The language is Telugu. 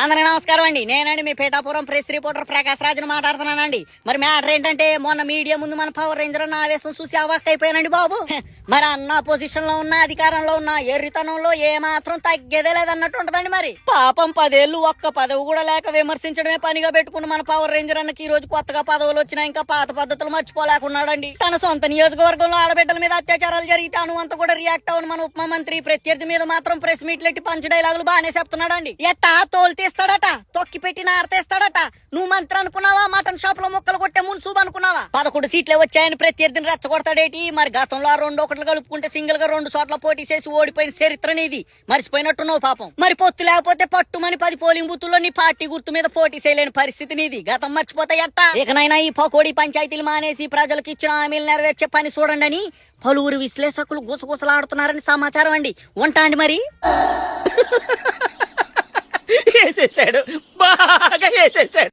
అందరికీ నమస్కారం అండి. నేనండి మీ పేటాపురం ప్రెస్ రిపోర్టర్ ప్రకాశ్ రాజును మాట్లాడుతున్నానండి. మరి మ్యాటర్ ఏంటంటే మొన్న మీడియా ముందు మన పవర్ రేంజర్ అన్న ఆవేశం చూసి అవాక్ అయిపోయానండి బాబు. మరి అన్న పొజిషన్ లో ఉన్న అధికారంలో ఉన్న ఎర్రితనంలో ఏ మాత్రం తగ్గేదే లేదన్నట్టు ఉంటదండి. మరి పాపం 10 ఏళ్లు ఒక్క పదవి కూడా లేక విమర్శించడమే పనిగా పెట్టుకున్న మన పవర్ రేంజర్ అన్నకి ఈ రోజు కొత్తగా పదవులు వచ్చినా ఇంకా పాత పద్ధతులు మర్చిపోలేకున్నాడండి. తన సొంత నియోజకవర్గంలో ఆడబిడ్డల మీద అత్యాచారాలు జరిగితే అంత కూడా రియాక్ట్ అవును మన ఉప మంత్రి ప్రత్యర్థి మీద మాత్రం ప్రెస్ మీట్లు ఎట్టి పంచ డైలాగులు బాగానే చెప్తున్నాడండి. ఎట్టా తోలు తీస్తాడట, తొక్కి పెట్టిన ఆరతేస్తాడట. నువ్వు మంత్రి అనుకున్నావా, మటన్ షాప్ లో మొక్కలు కొట్టే మున్సూబ్ అనుకున్నావా? 11 సీట్లే వచ్చాయని ప్రత్యర్థిని రెచ్చగొడతాడేటి? మరి గతంలో 2-1 కలుపుకుంటే సింగిల్ గా 2 చోట్ల పోటీ చేసి ఓడిపోయిన చరిత్ర నీది మర్చిపోయినట్టున్నావు పాపం. మరి పొత్తు లేకపోతే పట్టుమని 10 పోలింగ్ బూతుల్లో నీ పార్టీ గుర్తు మీద పోటీ చేయలేని పరిస్థితి నీది. గతం మర్చిపోతాయి అట్ట. ఇకనైనా ఈ పకోడీ పంచాయతీలు మానేసి ప్రజలకు ఇచ్చిన హామీలు నెరవేర్చే పని చూడండి అని పలువురు విశ్లేషకులు గుసగుసలాడుతున్నారని సమాచారం అండి. ఉంటా అండి మరి. వేసేసాడు, బాగా వేసేసాడు.